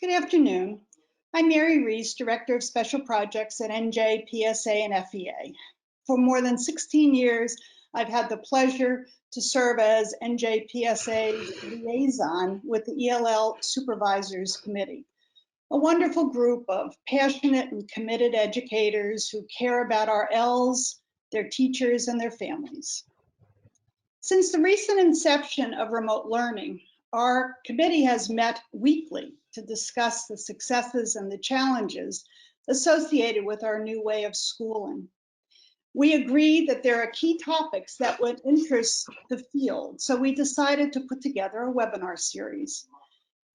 Good afternoon. I'm Mary Reese, Director of Special Projects at NJ, PSA, and FEA. For more than 16 years, I've had the pleasure to serve as NJ PSA's liaison with the ELL Supervisors Committee, a wonderful group of passionate and committed educators who care about our ELLs, their teachers, and their families. Since the recent inception of remote learning, our committee has met weekly to discuss the successes and the challenges associated with our new way of schooling. We agreed that there are key topics that would interest the field, so we decided to put together a webinar series.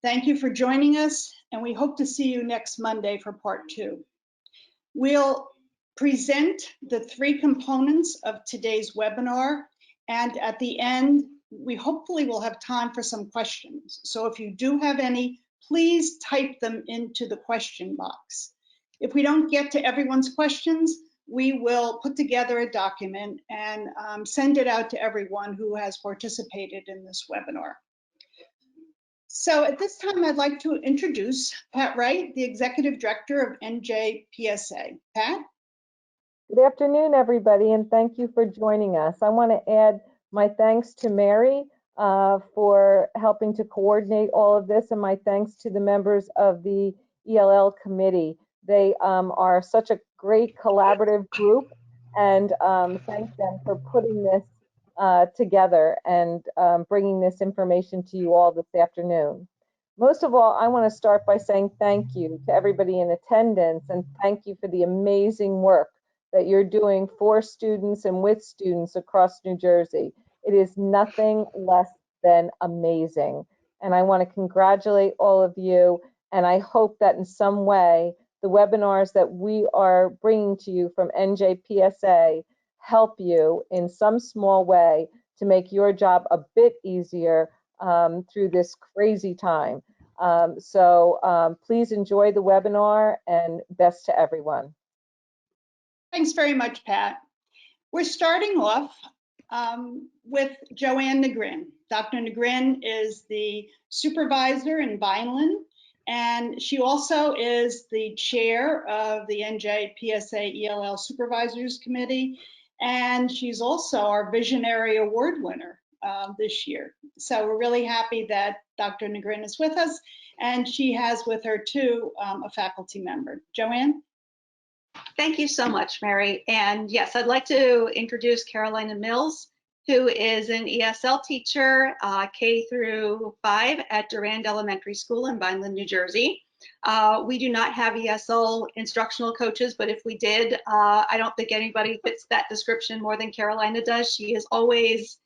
Thank you for joining us, and we hope to see you next Monday for part 2. We'll present the 3 components of today's webinar, and at the end, we hopefully will have time for some questions. So if you do have any, please type them into the question box. If we don't get to everyone's questions, we will put together a document and send it out to everyone who has participated in this webinar. So at this time, I'd like to introduce Pat Wright, the Executive Director of NJ PSA. Pat? Good afternoon, everybody, and thank you for joining us. I want to add my thanks to Mary for helping to coordinate all of this, and my thanks to the members of the ELL committee. They are such a great collaborative group, and thank them for putting this together and bringing this information to you all this afternoon. Most of all, I want to start by saying thank you to everybody in attendance, and thank you for the amazing work that you're doing for students and with students across New Jersey. It is nothing less than amazing. And I want to congratulate all of you. And I hope that in some way, the webinars that we are bringing to you from NJPSA help you in some small way to make your job a bit easier through this crazy time. Please enjoy the webinar, and best to everyone. Thanks very much, Pat. We're starting off with Joanne Negrin. Dr. Negrin is the supervisor in Vineland, and she also is the chair of the NJ PSA ELL Supervisors Committee, and she's also our Visionary Award winner this year. So we're really happy that Dr. Negrin is with us, and she has with her too a faculty member. Joanne? Thank you so much, Mary. And yes, I'd like to introduce Carolina Mills, who is an ESL teacher, K through 5 at Durand Elementary School in Vineland, New Jersey. We do not have ESL instructional coaches, but if we did, I don't think anybody fits that description more than Carolina does. She is always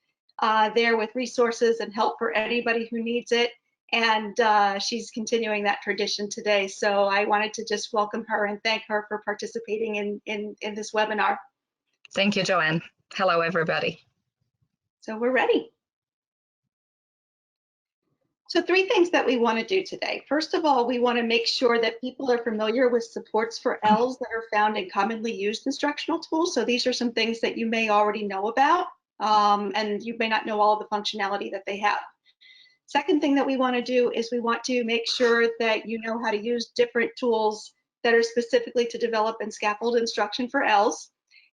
there with resources and help for anybody who needs it. And she's continuing that tradition today. So I wanted to just welcome her and thank her for participating in this webinar. Thank you, Joanne. Hello, everybody. So we're ready. So 3 things that we want to do today. First of all, we want to make sure that people are familiar with supports for ELLs that are found in commonly used instructional tools. So these are some things that you may already know about, and you may not know all of the functionality that they have. Second thing that we want to do is we want to make sure that you know how to use different tools that are specifically to develop and scaffold instruction for ELLs.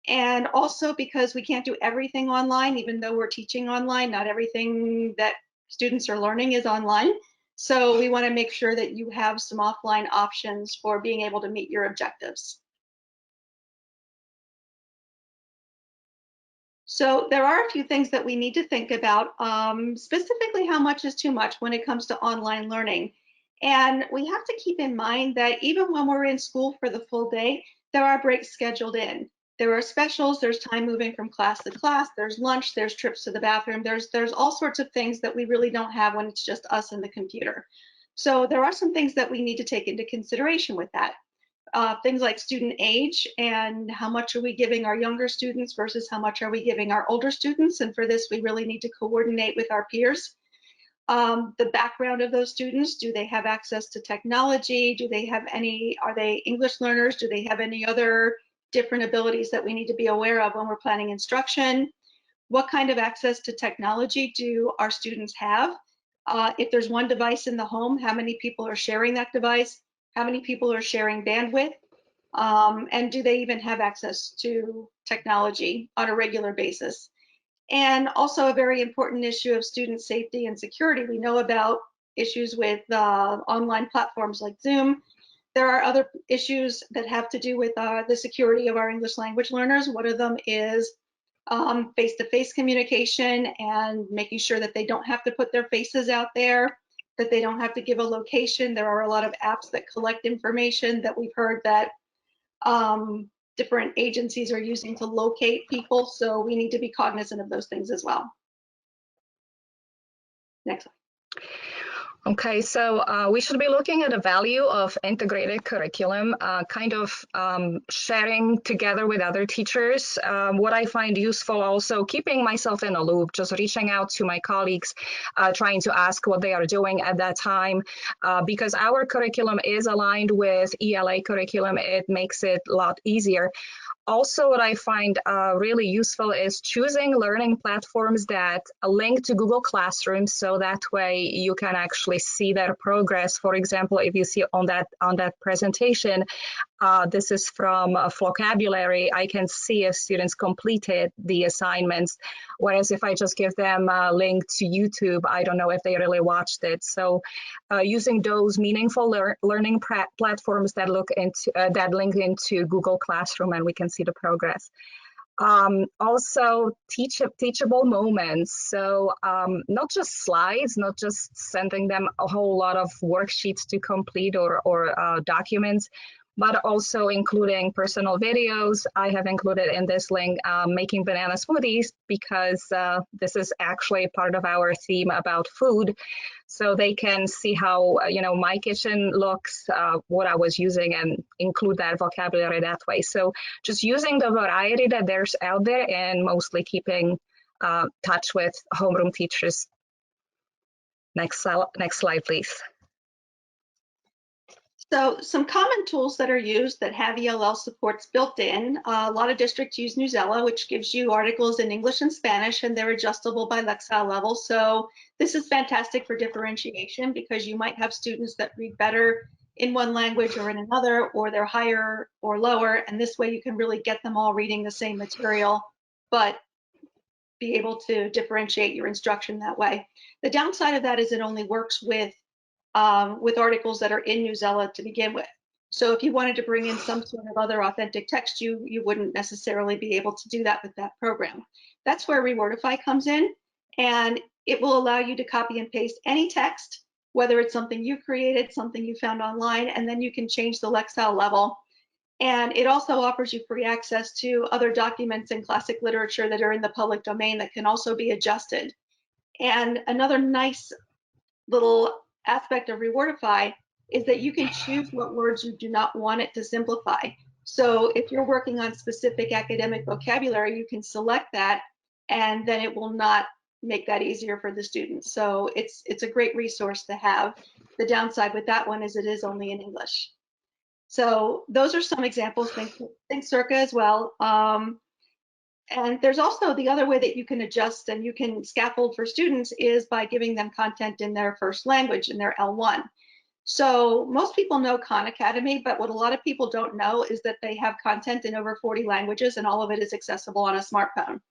And also, because we can't do everything online, even though we're teaching online, not everything that students are learning is online. So we want to make sure that you have some offline options for being able to meet your objectives. So there are a few things that we need to think about, specifically how much is too much when it comes to online learning. And we have to keep in mind that even when we're in school for the full day, there are breaks scheduled in. There are specials, there's time moving from class to class, there's lunch, there's trips to the bathroom, there's all sorts of things that we really don't have when it's just us and the computer. So there are some things that we need to take into consideration with that. Things like student age and how much are we giving our younger students versus how much are we giving our older students. And for this, we really need to coordinate with our peers. The background of those students, do they have access to technology? Do they have are they English learners? Do they have any other different abilities that we need to be aware of when we're planning instruction? what kind of access to technology do our students have? If there's one device in the home, how many people are sharing that device? How many people are sharing bandwidth? And do they even have access to technology on a regular basis? And also a very important issue of student safety and security. We know about issues with online platforms like Zoom. There are other issues that have to do with the security of our English language learners. One of them is face-to-face communication and making sure that they don't have to put their faces out there, that they don't have to give a location. There are a lot of apps that collect information that we've heard that different agencies are using to locate people. So we need to be cognizant of those things as well. Next slide. Okay, so we should be looking at the value of integrated curriculum, kind of sharing together with other teachers. What I find useful also, keeping myself in a loop, just reaching out to my colleagues, trying to ask what they are doing at that time, because our curriculum is aligned with ELA curriculum. It makes it a lot easier. Also, what I find really useful is choosing learning platforms that link to Google Classroom, so that way you can actually see their progress. For example, if you see on that presentation, this is from vocabulary. I can see if students completed the assignments, whereas if I just give them a link to YouTube, I don't know if they really watched it. So using those meaningful learning platforms that link into Google Classroom, and we can see the progress. Also teachable moments. So not just slides, not just sending them a whole lot of worksheets to complete or documents, but also including personal videos. I have included in this link making banana smoothies, because this is actually part of our theme about food. So they can see how my kitchen looks, what I was using, and include that vocabulary that way. So just using the variety that there's out there, and mostly keeping touch with homeroom teachers. Next slide, please. So some common tools that are used that have ELL supports built in. A lot of districts use Newsela, which gives you articles in English and Spanish, and they're adjustable by Lexile level. So this is fantastic for differentiation, because you might have students that read better in one language or in another, or they're higher or lower. And this way you can really get them all reading the same material, but be able to differentiate your instruction that way. The downside of that is it only works with articles that are in Newsela to begin with. So if you wanted to bring in some sort of other authentic text, you wouldn't necessarily be able to do that with that program. That's where Rewordify comes in, and it will allow you to copy and paste any text, whether it's something you created, something you found online, and then you can change the Lexile level. And it also offers you free access to other documents in classic literature that are in the public domain that can also be adjusted. And another nice little aspect of Rewordify is that you can choose what words you do not want it to simplify. So if you're working on specific academic vocabulary, you can select that, and then it will not make that easier for the students. So it's a great resource to have. The downside with that one is it is only in English. So those are some examples. Think Circa as well. And there's also the other way that you can adjust and you can scaffold for students is by giving them content in their first language, in their L1. So most people know Khan Academy, but what a lot of people don't know is that they have content in over 40 languages, and all of it is accessible on a smartphone.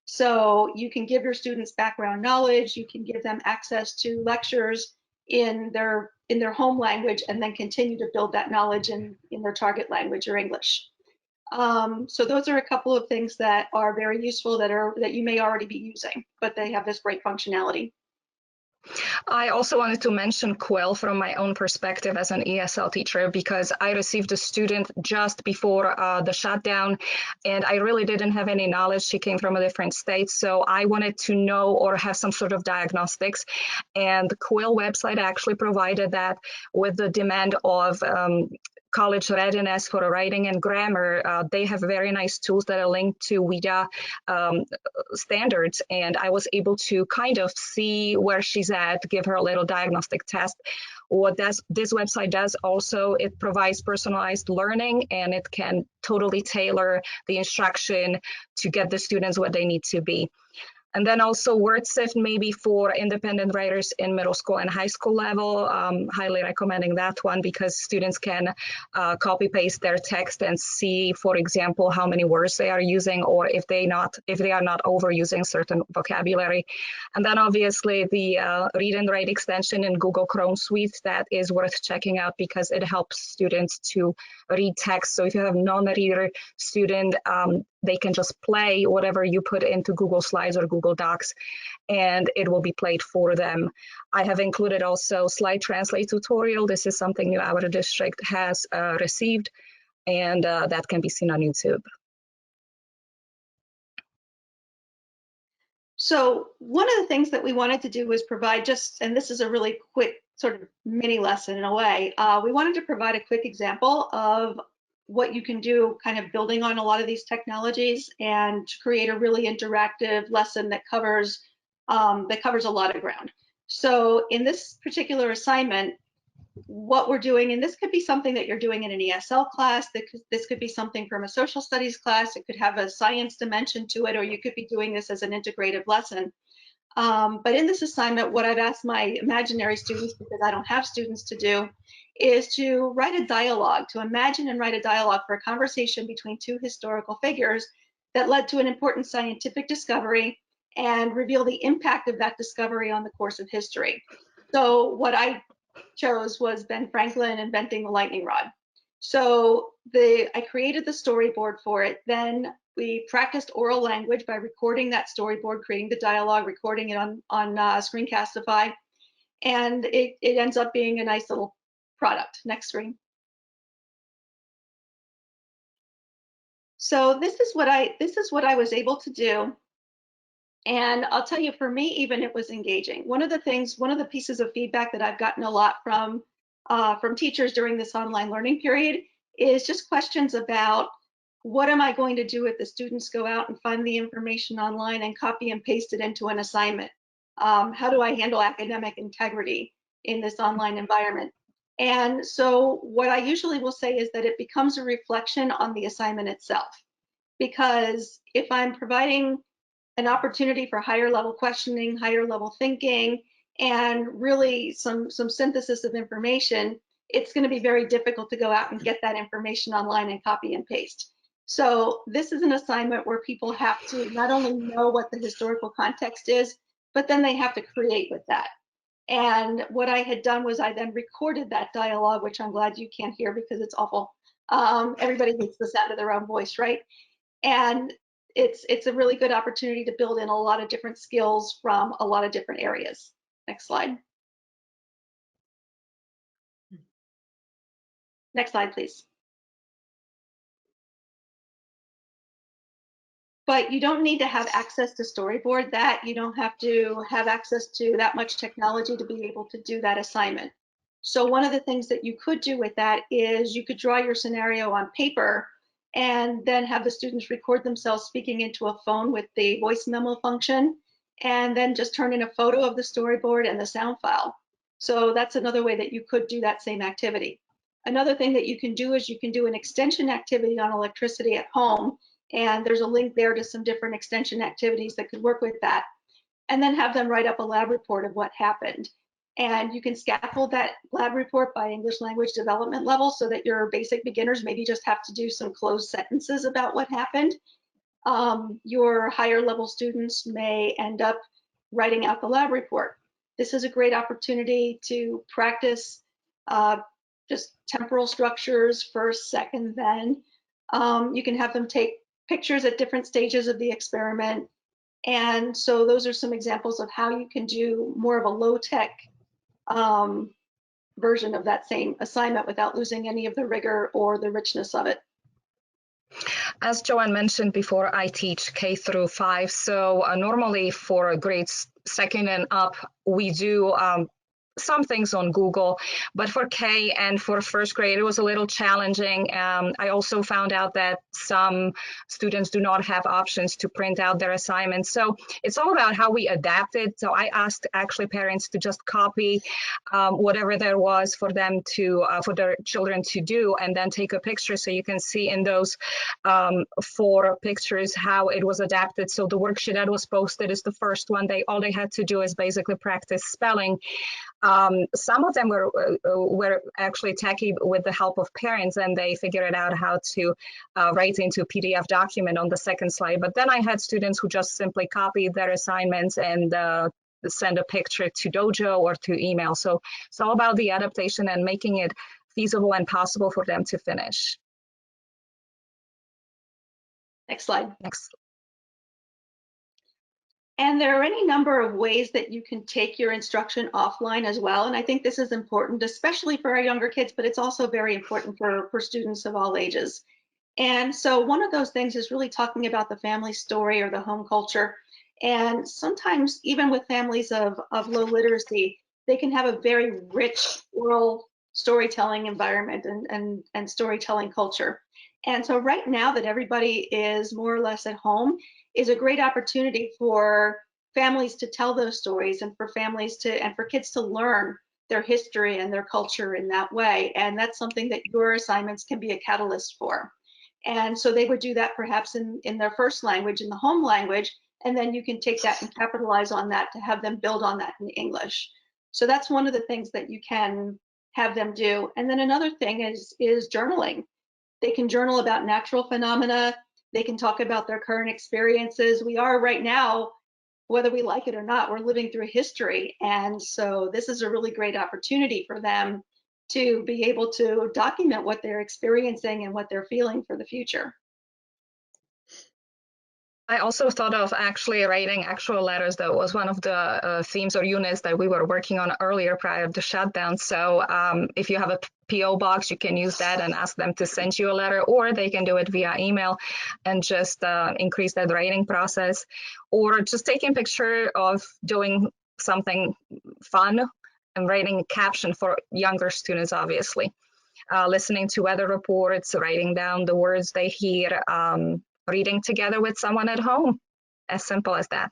So you can give your students background knowledge, you can give them access to lectures in their home language, and then continue to build that knowledge in their target language or English. So those are a couple of things that are very useful that you may already be using, but they have this great functionality. I also wanted to mention Quill from my own perspective as an ESL teacher, because I received a student just before the shutdown, and I really didn't have any knowledge. She came from a different state, so I wanted to know or have some sort of diagnostics, and the Quill website actually provided that with the demand of college readiness for writing and grammar. They have very nice tools that are linked to WIDA standards, and I was able to kind of see where she's at, give her a little diagnostic test. What this website does also, it provides personalized learning, and it can totally tailor the instruction to get the students where they need to be. And then also WordSift maybe for independent writers in middle school and high school level. Highly recommending that one because students can copy paste their text and see, for example, how many words they are using, or if they are not overusing certain vocabulary. And then obviously the Read and Write extension in Google Chrome Suite, that is worth checking out because it helps students to read text. So if you have a non-reader student, they can just play whatever you put into Google Slides or Google Docs, and it will be played for them. I have included also Slide Translate tutorial. This is something new our district has received, and that can be seen on YouTube. So one of the things that we wanted to do was provide and this is a really quick sort of mini lesson in a way, we wanted to provide a quick example of what you can do kind of building on a lot of these technologies and create a really interactive lesson that covers a lot of ground. So in this particular assignment, what we're doing, and this could be something that you're doing in an ESL class, this could be something from a social studies class, it could have a science dimension to it, or you could be doing this as an integrative lesson. But in this assignment, what I've asked my imaginary students, because I don't have students to do, is to write a dialogue, to imagine and write a dialogue for a conversation between two historical figures that led to an important scientific discovery and reveal the impact of that discovery on the course of history. So what I chose was Ben Franklin inventing the lightning rod. So I created the storyboard for it. Then we practiced oral language by recording that storyboard, creating the dialogue, recording it on Screencastify, and it ends up being a nice little product. Next screen. So this is what I was able to do. And I'll tell you, for me, even it was engaging. One of the pieces of feedback that I've gotten a lot from teachers during this online learning period is just questions about what am I going to do if the students go out and find the information online and copy and paste it into an assignment? How do I handle academic integrity in this online environment? And so what I usually will say is that it becomes a reflection on the assignment itself. Because if I'm providing an opportunity for higher level questioning, higher level thinking, and really some synthesis of information, it's going to be very difficult to go out and get that information online and copy and paste. So this is an assignment where people have to not only know what the historical context is, but then they have to create with that. And what I had done was I then recorded that dialogue, which I'm glad you can't hear because it's awful. Everybody hates the sound of their own voice, right? And it's a really good opportunity to build in a lot of different skills from a lot of different areas. Next slide. Next slide, please. But you don't need to have access to storyboard that. You don't have to have access to that much technology to be able to do that assignment. So one of the things that you could do with that is you could draw your scenario on paper and then have the students record themselves speaking into a phone with the voice memo function, and then just turn in a photo of the storyboard and the sound file. So that's another way that you could do that same activity. Another thing that you can do is you can do an extension activity on electricity at home, and there's a link there to some different extension activities that could work with that, and then have them write up a lab report of what happened. And you can scaffold that lab report by English language development level so that your basic beginners maybe just have to do some closed sentences about what happened. Your higher level students may end up writing out the lab report. This is a great opportunity to practice just temporal structures, first, second, then. You can have them take pictures at different stages of the experiment. And so those are some examples of how you can do more of a low-tech version of that same assignment without losing any of the rigor or the richness of it. As Joanne mentioned before, I teach K through 5. So normally for grades 2nd and up, we do some things on Google, but for K and for first grade, it was a little challenging. I also found out that some students do not have options to print out their assignments. So it's all about how we adapt it. So I asked actually parents to just copy whatever there was for them to, for their children to do, and then take a picture so you can see in those 4 pictures how it was adapted. So the worksheet that was posted is the first one. All they had to do is basically practice spelling. Some of them were actually techie with the help of parents, and they figured out how to write into a PDF document on the second slide. But then I had students who just simply copied their assignments and send a picture to Dojo or to email. So it's all about the adaptation and making it feasible and possible for them to finish. Next slide. Next. And there are any number of ways that you can take your instruction offline as well. And I think this is important, especially for our younger kids, but it's also very important for students of all ages. And so one of those things is really talking about the family story or the home culture. And sometimes even with families of low literacy, they can have a very rich oral storytelling environment and storytelling culture. And so right now that everybody is more or less at home is a great opportunity for families to tell those stories and for families to, and for kids to learn their history and their culture in that way. And that's something that your assignments can be a catalyst for. And so they would do that perhaps in their first language, in the home language, and then you can take that and capitalize on that to have them build on that in English. So that's one of the things that you can have them do. And then another thing is journaling. They can journal about natural phenomena. They can talk about their current experiences. We are right now, whether we like it or not, we're living through history. And so this is a really great opportunity for them to be able to document what they're experiencing and what they're feeling for the future. I also thought of actually writing actual letters. That was one of the themes or units that we were working on earlier prior to shutdown. So if you have a PO box, you can use that and ask them to send you a letter, or they can do it via email and just increase that writing process, or just taking a picture of doing something fun and writing a caption for younger students, obviously. Listening to weather reports, writing down the words they hear, reading together with someone at home, as simple as that.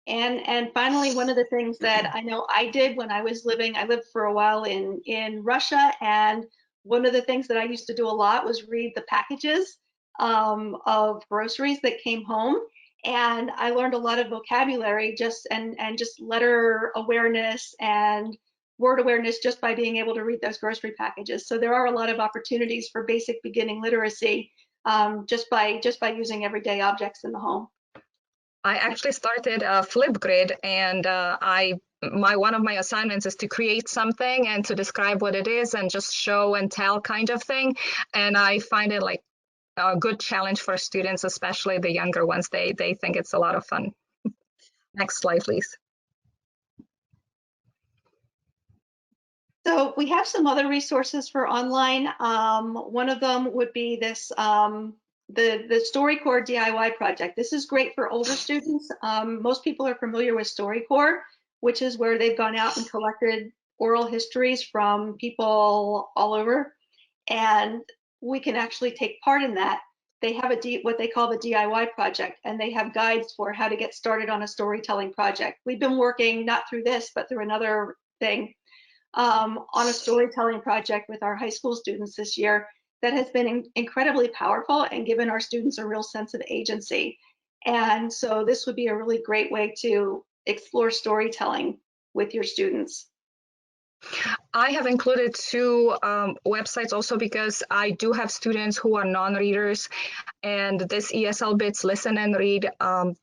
And finally, one of the things that I know I did when I lived for a while in Russia, and one of the things that I used to do a lot was read the packages of groceries that came home. And I learned a lot of vocabulary just letter awareness and word awareness just by being able to read those grocery packages. So there are a lot of opportunities for basic beginning literacy just by using everyday objects in the home. I actually started Flipgrid, and one of my assignments is to create something and to describe what it is and just show and tell kind of thing. And I find it like a good challenge for students, especially the younger ones. They think it's a lot of fun. Next slide, please. So we have some other resources for online. One of them would be this, the StoryCorps DIY project. This is great for older students. Most people are familiar with StoryCorps, which is where they've gone out and collected oral histories from people all over. And we can actually take part in that. They have what they call the DIY project, and they have guides for how to get started on a storytelling project. We've been working not through this, but through another thing on a storytelling project with our high school students this year that has been incredibly powerful and given our students a real sense of agency. And so this would be a really great way to explore storytelling with your students. I have included 2 websites also because I do have students who are non-readers, and this ESL Bits Listen and Read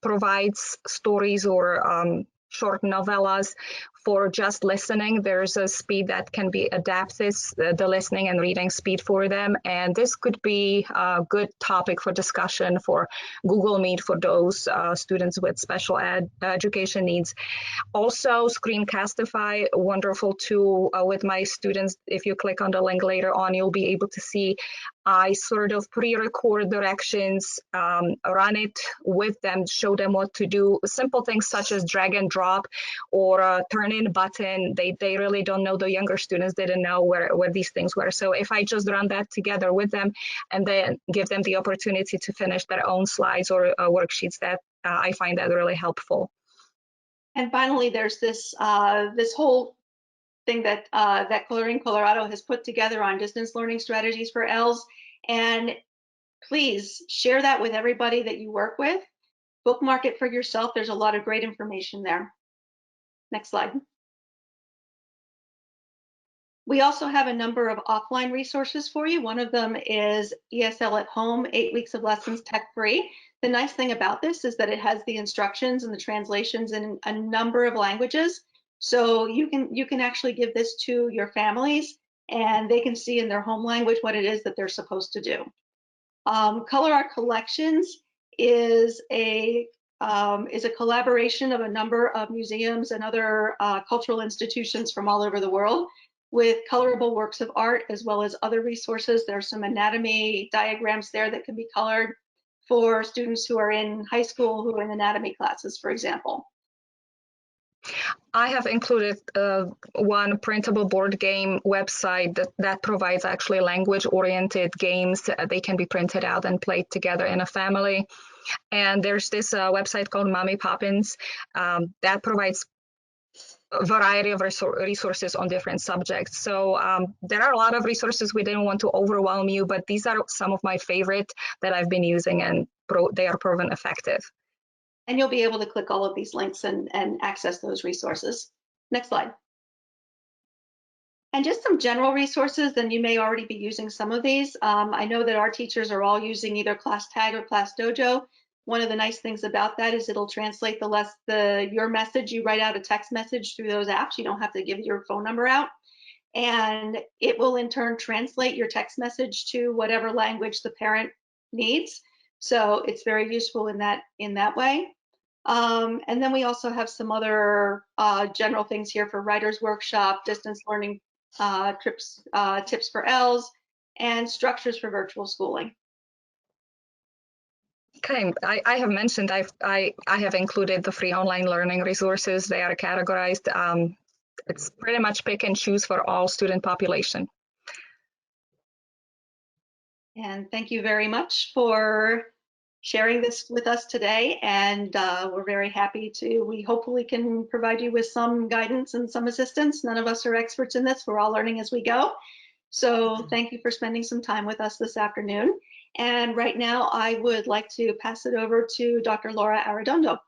provides stories or short novellas for just listening. There's a speed that can be adapted, the listening and reading speed for them. And this could be a good topic for discussion for Google Meet for those students with special education needs. Also, Screencastify, wonderful tool with my students. If you click on the link later on, you'll be able to see I sort of pre-record directions, run it with them, show them what to do. Simple things such as drag and drop or turn in button. They really don't know, the younger students didn't know where these things were. So if I just run that together with them and then give them the opportunity to finish their own slides or worksheets, that I find that really helpful. And finally, there's this this whole thing that that Coloring Colorado has put together on distance learning strategies for ELLs. And please share that with everybody that you work with. Bookmark it for yourself. There's a lot of great information there. Next slide. We also have a number of offline resources for you. One of them is ESL at Home, 8 weeks of lessons tech-free. The nice thing about this is that it has the instructions and the translations in a number of languages. So you can actually give this to your families and they can see in their home language what it is that they're supposed to do. Color Art Collections is a collaboration of a number of museums and other cultural institutions from all over the world with colorable works of art as well as other resources. There's some anatomy diagrams there that can be colored for students who are in high school who are in anatomy classes, for example. I have included one printable board game website that provides actually language-oriented games. They can be printed out and played together in a family. And there's this website called Mommy Poppins that provides a variety of resources on different subjects. So there are a lot of resources. We didn't want to overwhelm you, but these are some of my favorite that I've been using, and they are proven effective. And you'll be able to click all of these links and access those resources. Next slide. And just some general resources, and you may already be using some of these. I know that our teachers are all using either ClassTag or ClassDojo. One of the nice things about that is it'll translate your message. You write out a text message through those apps. You don't have to give your phone number out. And it will in turn translate your text message to whatever language the parent needs. So it's very useful in that way. And then we also have some other general things here for Writers Workshop, distance learning tips for ELLs, and structures for virtual schooling. Okay, I have mentioned I have included the free online learning resources. They are categorized. It's pretty much pick and choose for all student population. And thank you very much for sharing this with us today. And we're very happy we hopefully can provide you with some guidance and some assistance. None of us are experts in this. We're all learning as we go. So thank you for spending some time with us this afternoon. And right now, I would like to pass it over to Dr. Laura Arredondo.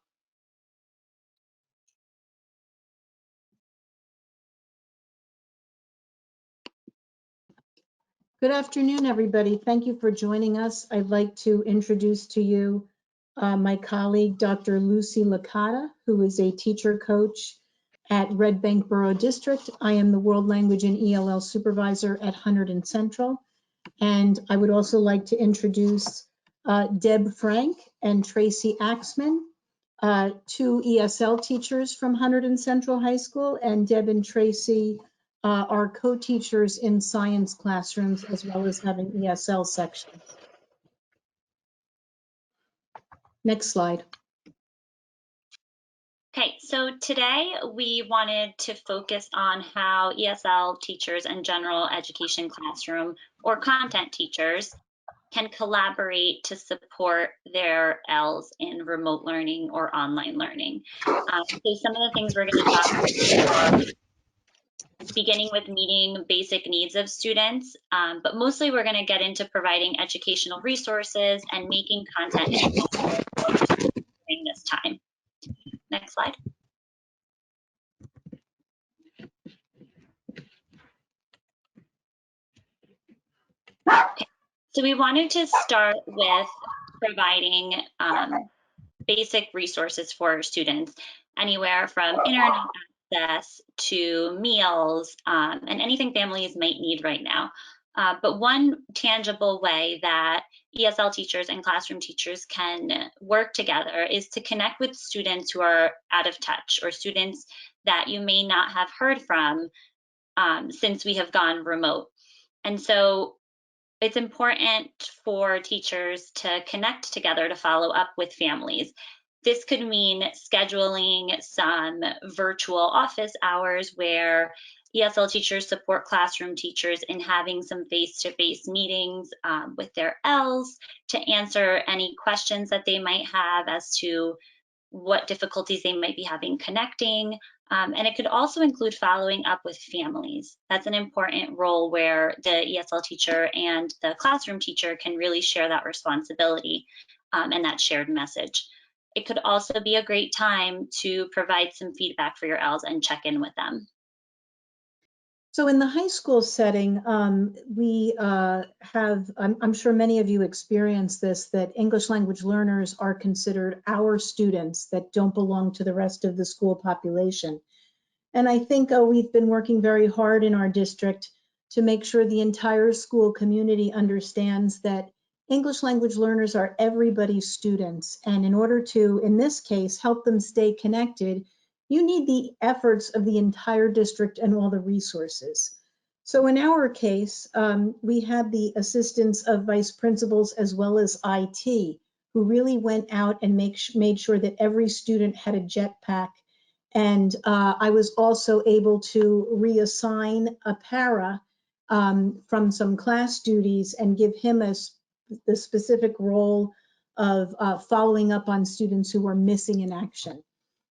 Good afternoon, everybody. Thank you for joining us. I'd like to introduce to you my colleague, Dr. Lucy Licata, who is a teacher coach at Red Bank Borough District. I am the World Language and ELL Supervisor at Hunterdon Central. And I would also like to introduce Deb Frank and Tracy Axman, two ESL teachers from Hunterdon Central High School, and Deb and Tracy are co-teachers in science classrooms as well as having ESL sections. Next slide. Okay, so today we wanted to focus on how ESL teachers and general education classroom or content teachers can collaborate to support their ELLs in remote learning or online learning. So some of the things we're going to talk about, beginning with meeting basic needs of students, but mostly we're going to get into providing educational resources and making content during this time. Next slide. Okay. So we wanted to start with providing basic resources for students, anywhere from internet access to meals and anything families might need right now. But one tangible way that ESL teachers and classroom teachers can work together is to connect with students who are out of touch or students that you may not have heard from since we have gone remote. And so it's important for teachers to connect together to follow up with families. This could mean scheduling some virtual office hours where ESL teachers support classroom teachers in having some face-to-face meetings with their ELLs to answer any questions that they might have as to what difficulties they might be having connecting. And it could also include following up with families. That's an important role where the ESL teacher and the classroom teacher can really share that responsibility and that shared message. It could also be a great time to provide some feedback for your ELLs and check in with them. So in the high school setting, we have, I'm sure many of you experience this, that English language learners are considered our students that don't belong to the rest of the school population. And I think we've been working very hard in our district to make sure the entire school community understands that English language learners are everybody's students. And in order to, in this case, help them stay connected, you need the efforts of the entire district and all the resources. So in our case, we had the assistance of vice principals as well as IT, who really went out and made sure that every student had a jetpack. And I was also able to reassign a para from some class duties and give him the specific role of following up on students who were missing in action.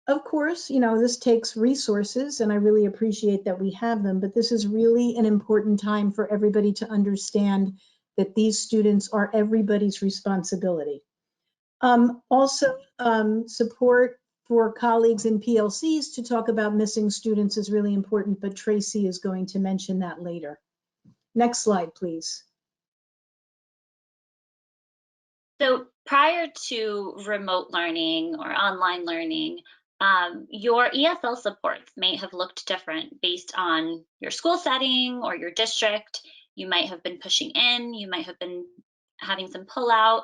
Of course, you know, this takes resources, and I really appreciate that we have them, but this is really an important time for everybody to understand that these students are everybody's responsibility. Also, support for colleagues in PLCs to talk about missing students is really important, but Tracy is going to mention that later. Next slide, please. So prior to remote learning or online learning, your ESL supports may have looked different based on your school setting or your district. You might have been pushing in, you might have been having some pull-out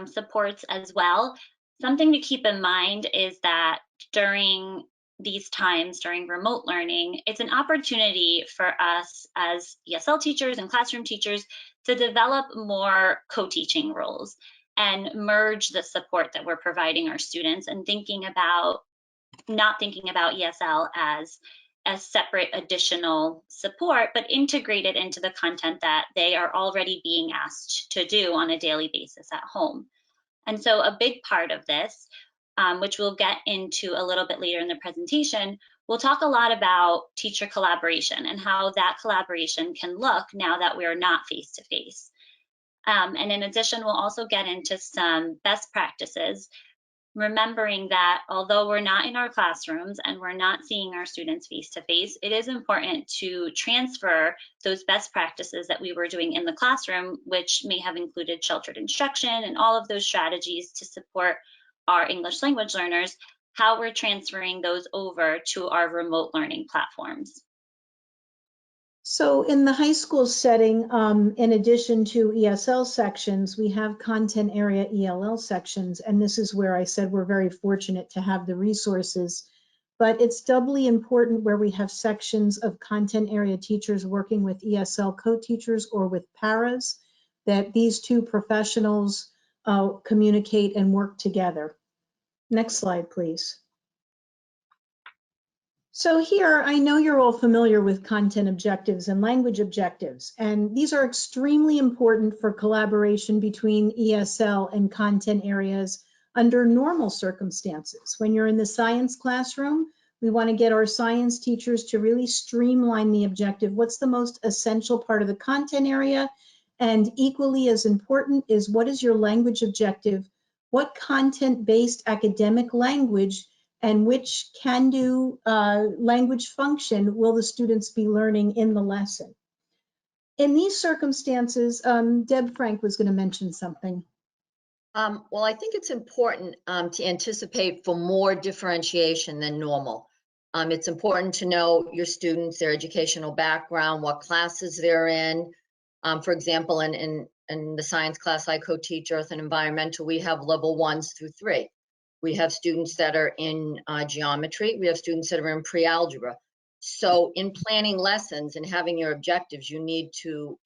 supports as well. Something to keep in mind is that during these times, during remote learning, it's an opportunity for us as ESL teachers and classroom teachers to develop more co-teaching roles and merge the support that we're providing our students and not thinking about ESL as a separate additional support, but integrated into the content that they are already being asked to do on a daily basis at home. And so a big part of this, which we'll get into a little bit later in the presentation, we'll talk a lot about teacher collaboration and how that collaboration can look now that we're not face-to-face. And in addition, we'll also get into some best practices, remembering that although we're not in our classrooms and we're not seeing our students face-to-face, it is important to transfer those best practices that we were doing in the classroom, which may have included sheltered instruction and all of those strategies to support our English language learners, how we're transferring those over to our remote learning platforms. So in the high school setting, in addition to ESL sections, we have content area ELL sections, and this is where I said we're very fortunate to have the resources. But it's doubly important where we have sections of content area teachers working with ESL co-teachers or with paras, that these two professionals communicate and work together. Next slide, please. So here, I know you're all familiar with content objectives and language objectives, and these are extremely important for collaboration between ESL and content areas under normal circumstances. When you're in the science classroom, we want to get our science teachers to really streamline the objective. What's the most essential part of the content area? And equally as important is, what is your language objective? What content-based academic language and which can-do language function will the students be learning in the lesson? In these circumstances, Deb Frank was going to mention something. Well, I think it's important to anticipate for more differentiation than normal. It's important to know your students, their educational background, what classes they're in. For example, in the science class I co-teach, Earth and Environmental, we have level 1s through 3. We have students that are in geometry. We have students that are in pre-algebra. So in planning lessons and having your objectives, you need to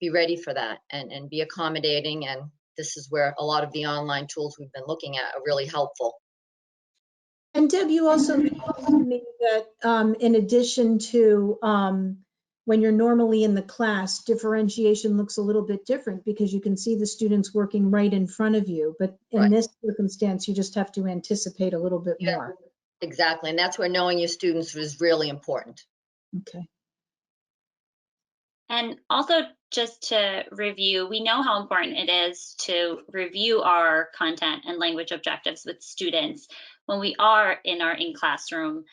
be ready for that and be accommodating and this is where a lot of the online tools we've been looking at are really helpful. And Deb, you also mentioned to me that in addition to when you're normally in the class, differentiation looks a little bit different because you can see the students working right in front of you. But in Right. this circumstance, you just have to anticipate a little bit more. Exactly, and that's where knowing your students is really important. Okay. And also, just to review, we know how important it is to review our content and language objectives with students when we are in our in-classroom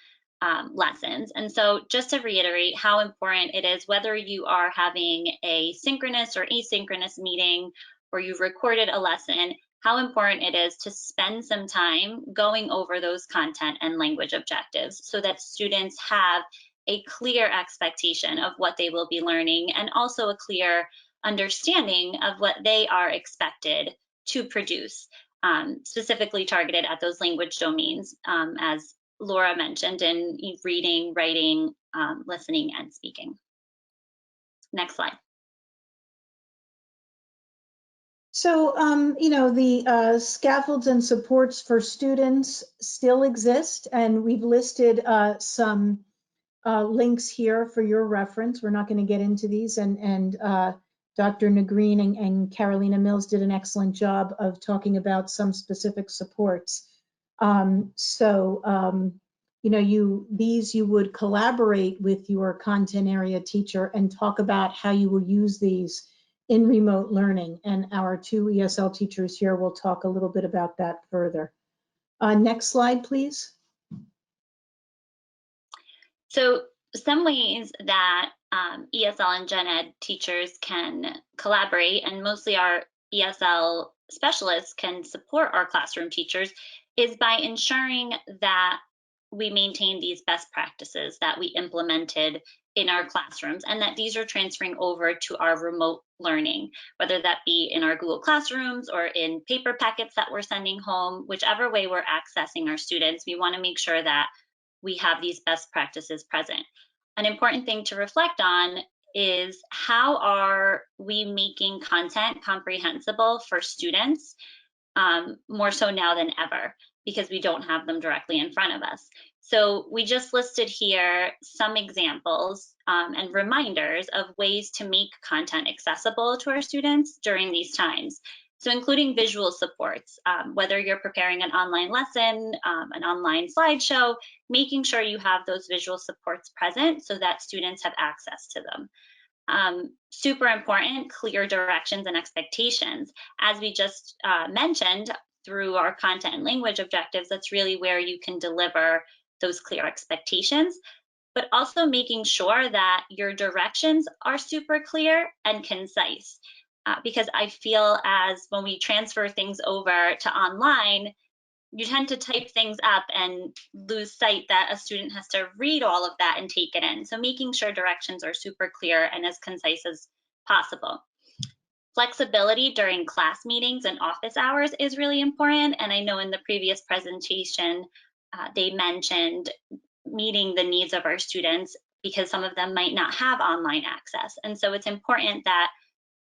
lessons. And so just to reiterate how important it is, whether you are having a synchronous or asynchronous meeting or you've recorded a lesson, how important it is to spend some time going over those content and language objectives so that students have a clear expectation of what they will be learning and also a clear understanding of what they are expected to produce, specifically targeted at those language domains, as Laura mentioned, in reading, writing, listening, and speaking. Next slide. So, you know, the scaffolds and supports for students still exist, and we've listed some links here for your reference. We're not going to get into these, and Dr. Negreen and Carolina Mills did an excellent job of talking about some specific supports. You know, you would collaborate with your content area teacher and talk about how you will use these in remote learning. And our two ESL teachers here will talk a little bit about that further. Next slide, please. So some ways that ESL and Gen Ed teachers can collaborate, and mostly our ESL specialists can support our classroom teachers, is by ensuring that we maintain these best practices that we implemented in our classrooms and that these are transferring over to our remote learning, whether that be in our Google Classrooms or in paper packets that we're sending home, whichever way we're accessing our students, we want to make sure that we have these best practices present. An important thing to reflect on is how are we making content comprehensible for students, more so now than ever, because we don't have them directly in front of us. So we just listed here some examples and reminders of ways to make content accessible to our students during these times. So including visual supports, whether you're preparing an online lesson, an online slideshow, making sure you have those visual supports present so that students have access to them. Super important, clear directions and expectations. As we just mentioned, through our content and language objectives, that's really where you can deliver those clear expectations, but also making sure that your directions are super clear and concise. Because I feel as when we transfer things over to online, you tend to type things up and lose sight that a student has to read all of that and take it in. So making sure directions are super clear and as concise as possible. Flexibility during class meetings and office hours is really important. And I know in the previous presentation, they mentioned meeting the needs of our students because some of them might not have online access. And so it's important that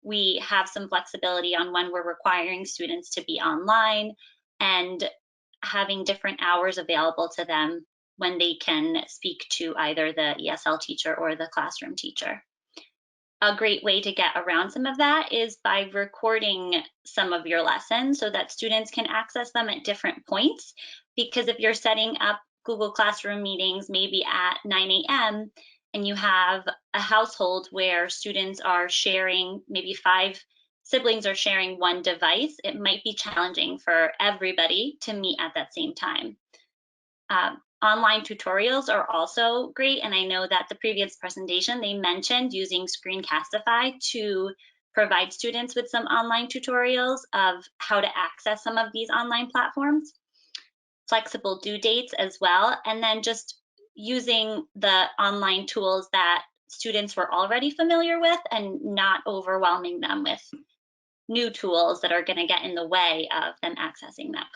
we have some flexibility on when we're requiring students to be online and having different hours available to them when they can speak to either the ESL teacher or the classroom teacher. A great way to get around some of that is by recording some of your lessons so that students can access them at different points. Because if you're setting up Google Classroom meetings maybe at 9 a.m. and you have a household where students are sharing, maybe 5 siblings are sharing one device, it might be challenging for everybody to meet at that same time. Online tutorials are also great, and I know that the previous presentation they mentioned using Screencastify to provide students with some online tutorials of how to access some of these online platforms. Flexible due dates as well, and then just using the online tools that students were already familiar with and not overwhelming them with new tools that are going to get in the way of them accessing that.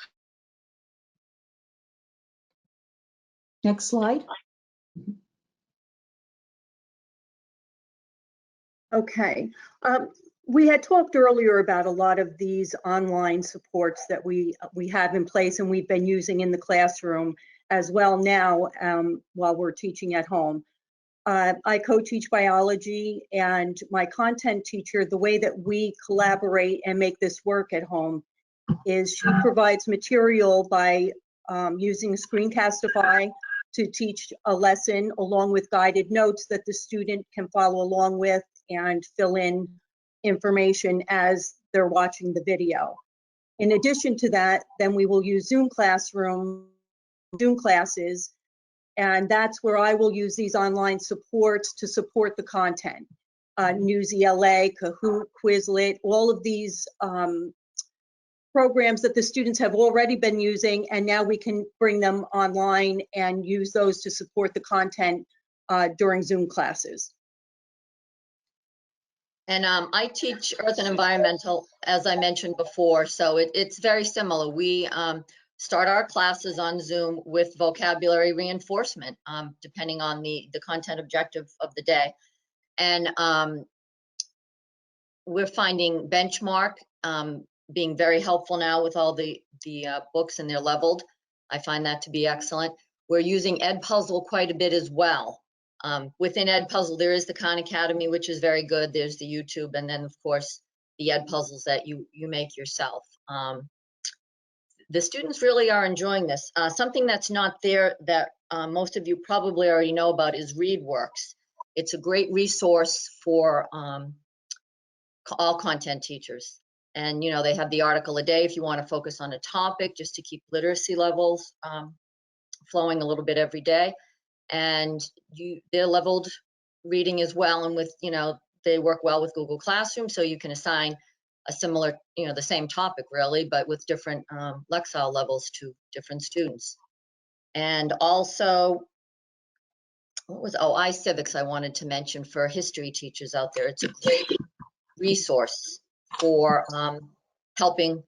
Next slide. Okay. We had talked earlier about a lot of these online supports that we have in place and we've been using in the classroom as well now while we're teaching at home. I co-teach biology, and my content teacher, the way that we collaborate and make this work at home is she provides material by using Screencastify to teach a lesson along with guided notes that the student can follow along with and fill in information as they're watching the video. In addition to that, then we will use Zoom classes, and that's where I will use these online supports to support the content. News ELA, Kahoot, Quizlet, all of these programs that the students have already been using, and now we can bring them online and use those to support the content during Zoom classes. And I teach Earth and Environmental, as I mentioned before, so it's very similar. We start our classes on Zoom with vocabulary reinforcement, depending on the content objective of the day. And we're finding Benchmark being very helpful now with all the books, and they're leveled. I find that to be excellent. We're using Edpuzzle quite a bit as well. Within Edpuzzle, there is the Khan Academy, which is very good. There's the YouTube, and then of course the Edpuzzles that you make yourself. The students really are enjoying this. Something that's not there that most of you probably already know about is ReadWorks. It's a great resource for all content teachers. And you know, they have the article a day if you want to focus on a topic, just to keep literacy levels flowing a little bit every day. And they're leveled reading as well, and with, you know, they work well with Google Classroom, so you can assign a similar, you know, the same topic really, but with different Lexile levels to different students. And also, iCivics I wanted to mention for history teachers out there. It's a great resource for helping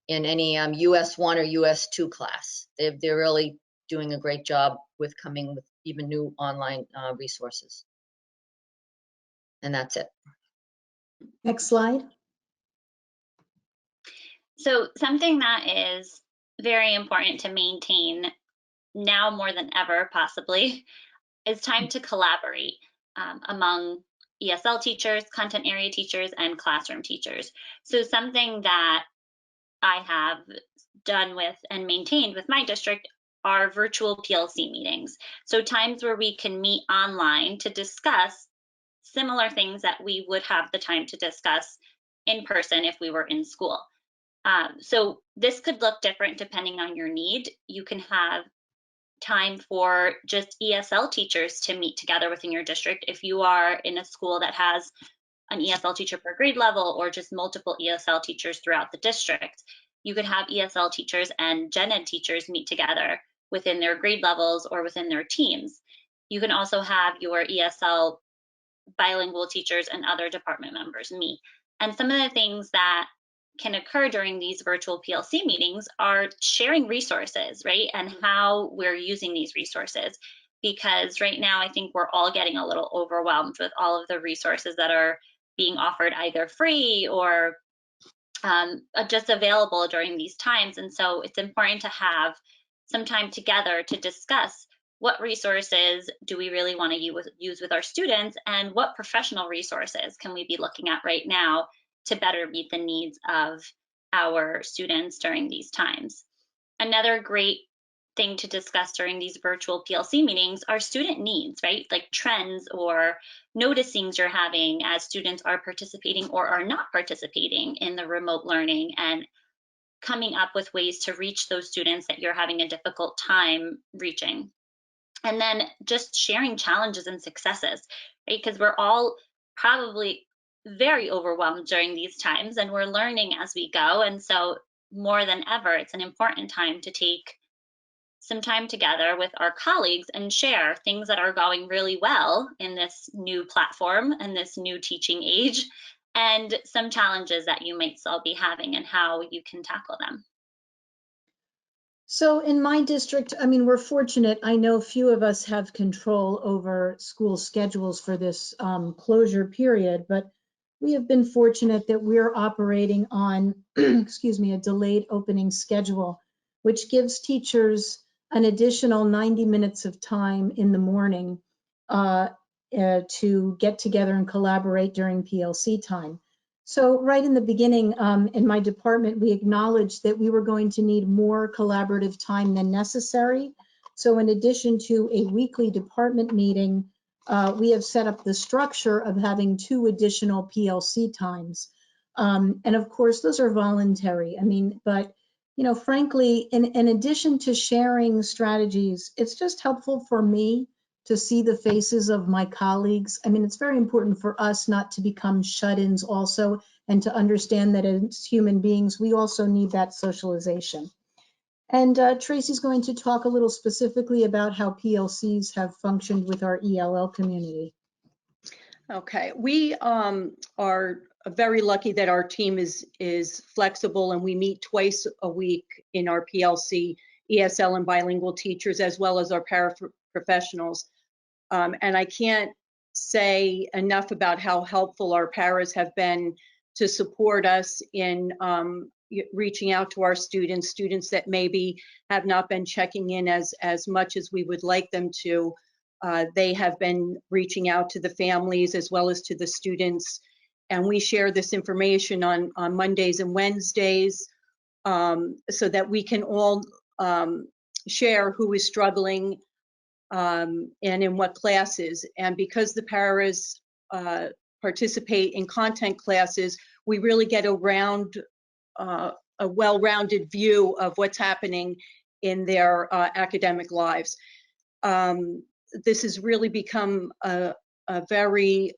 in any US 1 or US 2 class. They're really doing a great job with coming with even new online resources. And that's it. Next slide. So something that is very important to maintain now more than ever, possibly, is time to collaborate among ESL teachers, content area teachers, and classroom teachers. So something that I have done with and maintained with my district are virtual PLC meetings. So times where we can meet online to discuss similar things that we would have the time to discuss in person if we were in school. So this could look different depending on your need. You can have time for just ESL teachers to meet together within your district. If you are in a school that has an ESL teacher per grade level or just multiple ESL teachers throughout the district, you could have ESL teachers and gen ed teachers meet together within their grade levels or within their teams. You can also have your ESL bilingual teachers and other department members meet. And some of the things that can occur during these virtual PLC meetings are sharing resources, right? And how we're using these resources. Because right now, I think we're all getting a little overwhelmed with all of the resources that are being offered either free or just available during these times. And so it's important to have some time together to discuss what resources do we really want to use with our students, and what professional resources can we be looking at right now to better meet the needs of our students during these times. Another great thing to discuss during these virtual PLC meetings are student needs, right? Like trends or noticings you're having as students are participating or are not participating in the remote learning, and coming up with ways to reach those students that you're having a difficult time reaching. And then just sharing challenges and successes, right? Because we're all probably very overwhelmed during these times, and we're learning as we go. And so more than ever, it's an important time to take some time together with our colleagues and share things that are going really well in this new platform and this new teaching age, and some challenges that you might still be having and how you can tackle them. So in my district, I mean, we're fortunate. I know few of us have control over school schedules for this closure period, but we have been fortunate that we're operating on, excuse me, a delayed opening schedule, which gives teachers an additional 90 minutes of time in the morning to get together and collaborate during PLC time. So right in the beginning, in my department, we acknowledged that we were going to need more collaborative time than necessary. So in addition to a weekly department meeting, we have set up the structure of having 2 additional PLC times. And of course, those are voluntary. I mean, but you know, frankly, in addition to sharing strategies, it's just helpful for me to see the faces of my colleagues. I mean, it's very important for us not to become shut-ins also, and to understand that as human beings, we also need that socialization. And Tracy's going to talk a little specifically about how PLCs have functioned with our ELL community. Okay, we are very lucky that our team is flexible, and we meet twice a week in our PLC, ESL and bilingual teachers, as well as our paraprofessionals. And I can't say enough about how helpful our paras have been to support us in reaching out to our students that maybe have not been checking in as much as we would like them to. They have been reaching out to the families as well as to the students, and we share this information on Mondays and Wednesdays so that we can all share who is struggling and in what classes. And because the paras participate in content classes, we really get a well-rounded view of what's happening in their academic lives. This has really become a very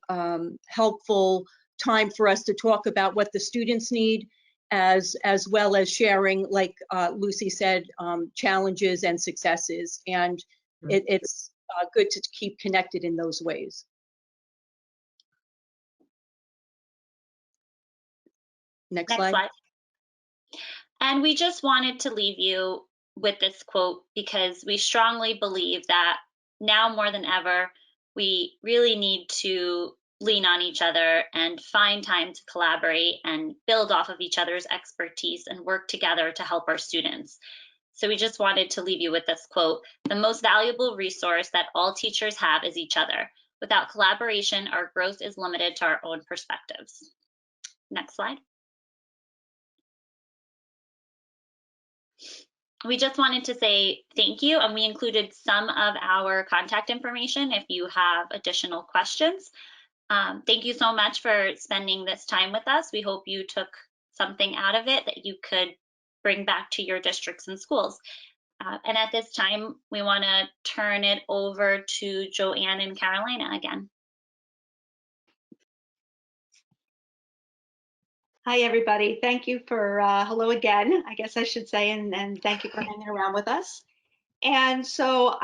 helpful time for us to talk about what the students need, as well as sharing, like Lucy said, challenges and successes. And it's good to keep connected in those ways. Next slide. And we just wanted to leave you with this quote because we strongly believe that now more than ever, we really need to lean on each other and find time to collaborate and build off of each other's expertise and work together to help our students. So we just wanted to leave you with this quote: the most valuable resource that all teachers have is each other. Without collaboration, our growth is limited to our own perspectives. Next slide. We just wanted to say thank you, and we included some of our contact information if you have additional questions. Thank you so much for spending this time with us. We hope you took something out of it that you could bring back to your districts and schools. And at this time, we want to turn it over to Joanne and Carolina again. Hi, everybody. Thank you for, hello again, I guess I should say, and thank you for hanging around with us. And so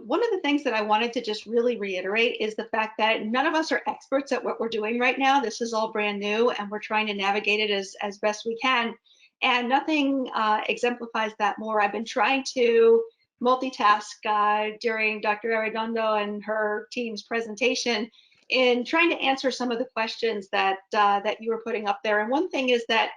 one of the things that I wanted to just really reiterate is the fact that none of us are experts at what we're doing right now. This is all brand new, and we're trying to navigate it as best we can. And nothing exemplifies that more. I've been trying to multitask during Dr. Arredondo and her team's presentation in trying to answer some of the questions that that you were putting up there. And one thing is that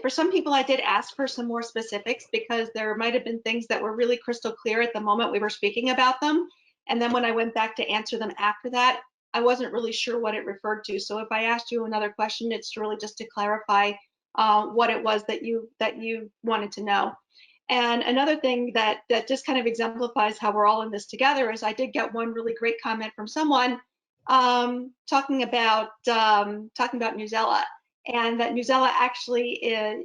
for some people, I did ask for some more specifics because there might have been things that were really crystal clear at the moment we were speaking about them. And then when I went back to answer them after that, I wasn't really sure what it referred to. So if I asked you another question, it's really just to clarify what it was that you wanted to know. And another thing that just kind of exemplifies how we're all in this together is I did get one really great comment from someone talking about Newsela, and that Newsela actually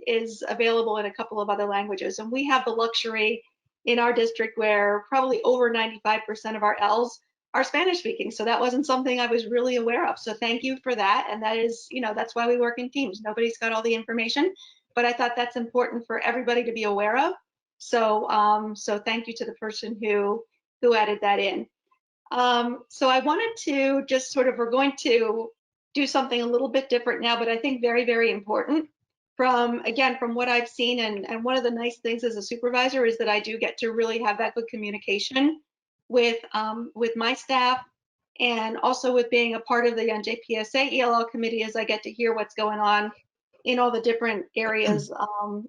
is available in a couple of other languages. And we have the luxury in our district where probably over 95% of our ELLs are Spanish speaking. So that wasn't something I was really aware of. So thank you for that. And that is, you know, that's why we work in teams. Nobody's got all the information, but I thought that's important for everybody to be aware of. So, so thank you to the person who added that in. So I wanted to just sort of, we're going to do something a little bit different now, but I think very, very important from what I've seen. And one of the nice things as a supervisor is that I do get to really have that good communication with my staff, And also with being a part of the NJPSA ELL committee, as I get to hear what's going on in all the different areas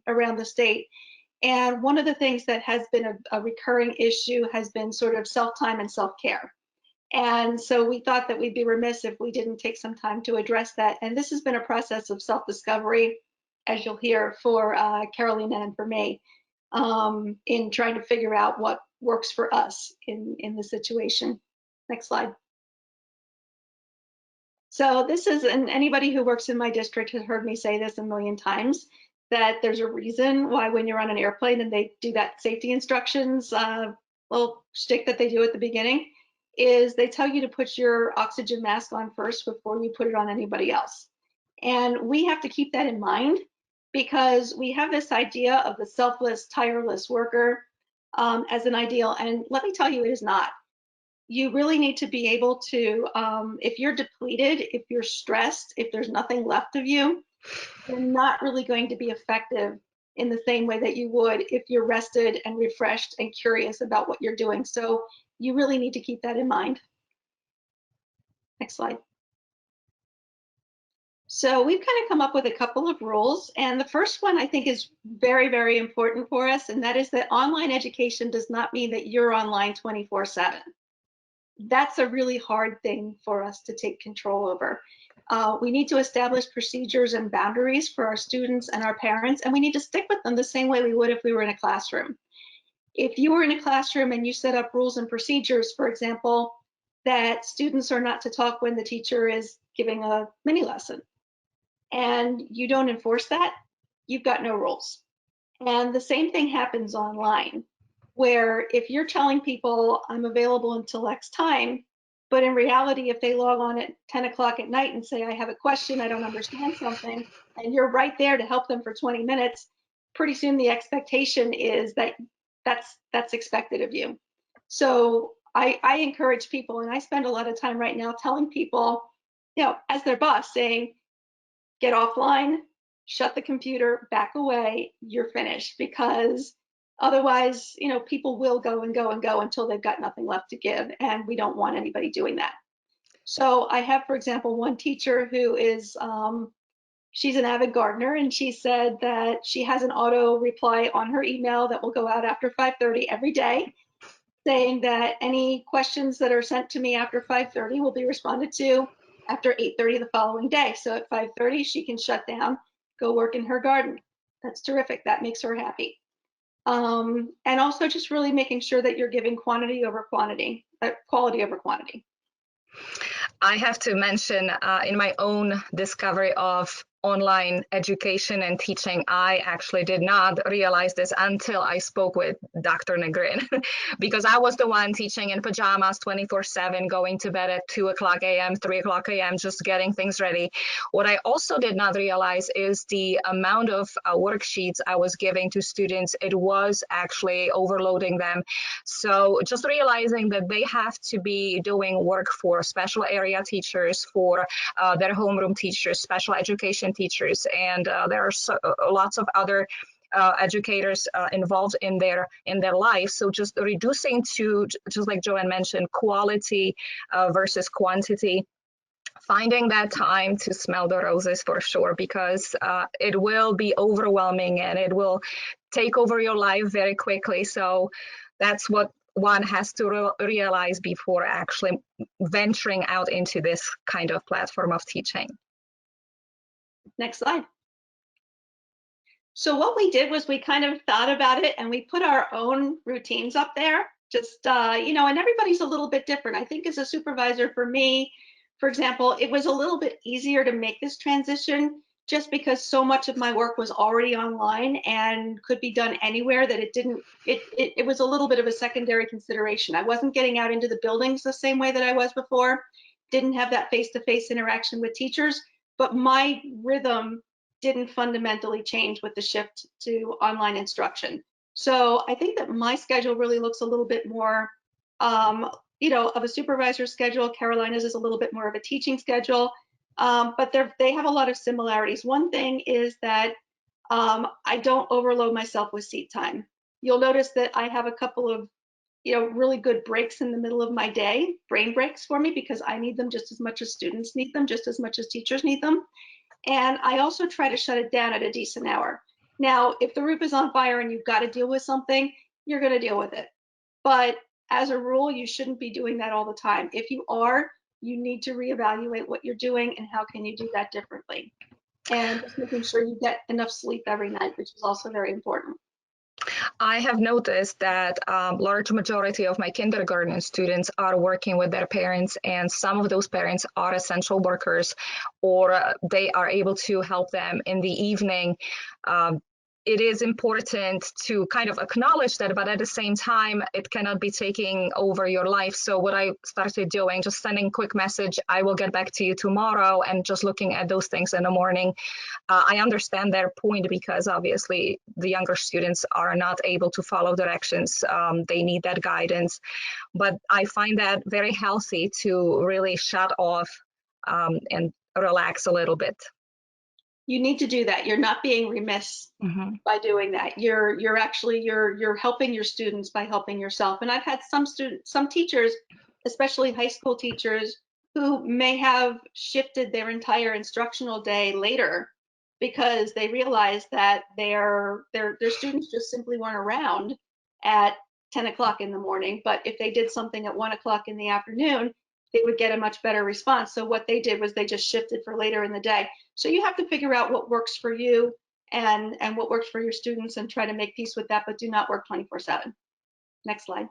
around the state. And one of the things that has been a recurring issue has been sort of self-time and self-care. And so we thought that we'd be remiss if we didn't take some time to address that. And this has been a process of self-discovery, as you'll hear, for Carolina and for me, in trying to figure out what works for us in the situation. Next slide. So this is, and anybody who works in my district has heard me say this a million times, that there's a reason why when you're on an airplane and they do that safety instructions, little shtick that they do at the beginning, is they tell you to put your oxygen mask on first before you put it on anybody else. And we have to keep that in mind because we have this idea of the selfless, tireless worker as an ideal. And let me tell you, it is not. You really need to be able to, if you're depleted, if you're stressed, if there's nothing left of you, you're not really going to be effective in the same way that you would if you're rested and refreshed and curious about what you're doing. So you really need to keep that in mind. Next slide. So we've kind of come up with a couple of rules, and the first one I think is very, very important for us, and that is that online education does not mean that you're online 24/7. That's a really hard thing for us to take control over. We need to establish procedures and boundaries for our students and our parents, and we need to stick with them the same way we would if we were in a classroom. If you were in a classroom and you set up rules and procedures, for example, that students are not to talk when the teacher is giving a mini lesson, and you don't enforce that, you've got no rules. And the same thing happens online, where if you're telling people I'm available until X time, but in reality, if they log on at 10 o'clock at night and say, I have a question, I don't understand something, and you're right there to help them for 20 minutes, pretty soon the expectation is that that's expected of you. So I encourage people, and I spend a lot of time right now telling people, as their boss, saying, get offline, shut the computer, back away, you're finished. Because otherwise, people will go and go and go until they've got nothing left to give. And we don't want anybody doing that. So I have, for example, one teacher who is, she's an avid gardener, and she said that she has an auto reply on her email that will go out after 5:30 every day, saying that any questions that are sent to me after 5:30 will be responded to after 8:30 the following day. So at 5:30, she can shut down, go work in her garden. That's terrific. That makes her happy. And also just really making sure that you're giving quantity over quantity, quality over quantity. I have to mention in my own discovery of online education and teaching, I actually did not realize this until I spoke with Dr. Negrin, because I was the one teaching in pajamas 24/7, going to bed at 2 o'clock a.m., 3 o'clock a.m., just getting things ready. What I also did not realize is the amount of worksheets I was giving to students. It was actually overloading them. So just realizing that they have to be doing work for special area teachers, for their homeroom teachers, special education teachers, and there are lots of other educators involved in their life. So just reducing to, just like Joanne mentioned, quality versus quantity. Finding that time to smell the roses for sure, because it will be overwhelming and it will take over your life very quickly. So that's what one has to realize before actually venturing out into this kind of platform of teaching. Next slide. So what we did was we kind of thought about it and we put our own routines up there, just, and everybody's a little bit different. I think as a supervisor, for me, for example, it was a little bit easier to make this transition just because so much of my work was already online and could be done anywhere, that it was a little bit of a secondary consideration. I wasn't getting out into the buildings the same way that I was before, didn't have that face-to-face interaction with teachers, but my rhythm didn't fundamentally change with the shift to online instruction. So I think that my schedule really looks a little bit more, of a supervisor schedule. Carolina's is a little bit more of a teaching schedule, but they have a lot of similarities. One thing is that I don't overload myself with seat time. You'll notice that I have a couple of really good breaks in the middle of my day, brain breaks for me, because I need them just as much as students need them, just as much as teachers need them. And I also try to shut it down at a decent hour. Now, if the roof is on fire and you've got to deal with something, you're going to deal with it. But as a rule, you shouldn't be doing that all the time. If you are, you need to reevaluate what you're doing and how can you do that differently. And just making sure you get enough sleep every night, which is also very important. I have noticed that large majority of my kindergarten students are working with their parents, and some of those parents are essential workers, or they are able to help them in the evening. It is important to kind of acknowledge that, but at the same time, it cannot be taking over your life. So what I started doing, just sending a quick message, I will get back to you tomorrow, and just looking at those things in the morning. I understand their point, because obviously the younger students are not able to follow directions. They need that guidance. But I find that very healthy to really shut off and relax a little bit. You need to do that. You're not being remiss by doing that. You're actually helping your students by helping yourself. And I've had some teachers, especially high school teachers, who may have shifted their entire instructional day later because they realized that their students just simply weren't around at 10 o'clock in the morning. But if they did something at 1 o'clock in the afternoon, they would get a much better response. So what they did was they just shifted for later in the day. So you have to figure out what works for you and what works for your students, and try to make peace with that, but do not work 24/7. Next slide.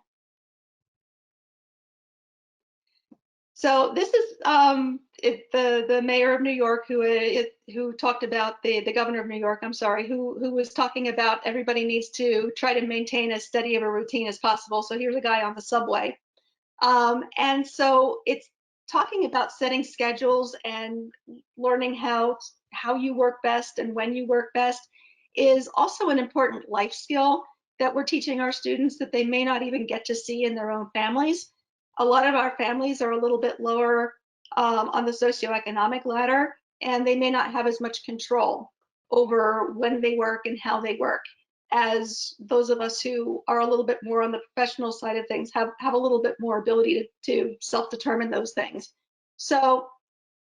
So this is the mayor of New York who talked about the governor of New York, I'm sorry, who was talking about everybody needs to try to maintain as steady of a routine as possible. So here's a guy on the subway. And so it's talking about setting schedules and learning how you work best and when you work best is also an important life skill that we're teaching our students that they may not even get to see in their own families. A lot of our families are a little bit lower on the socioeconomic ladder, and they may not have as much control over when they work and how they work as those of us who are a little bit more on the professional side of things have a little bit more ability to self-determine those things. So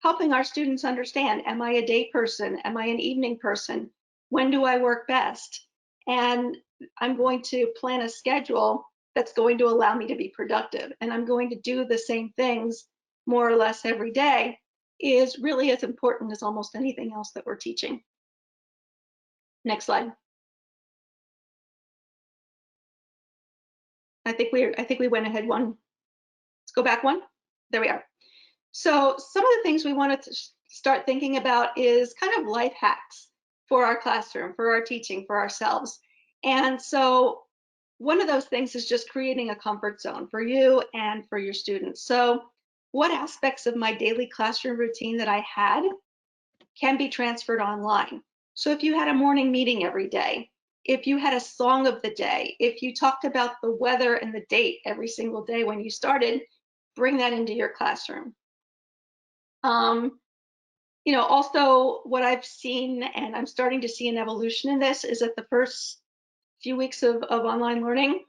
helping our students understand, am I a day person? Am I an evening person? When do I work best? And I'm going to plan a schedule that's going to allow me to be productive. And I'm going to do the same things more or less every day is really as important as almost anything else that we're teaching. Next slide. I think we went ahead one. Let's go back one. There we are. So some of the things we wanted to start thinking about is kind of life hacks for our classroom, for our teaching, for ourselves. And so one of those things is just creating a comfort zone for you and for your students. So what aspects of my daily classroom routine that I had can be transferred online? So if you had a morning meeting every day, if you had a song of the day, if you talked about the weather and the date every single day when you started, bring that into your classroom. Also what I've seen, and I'm starting to see an evolution in this, is that the first few weeks of online learning,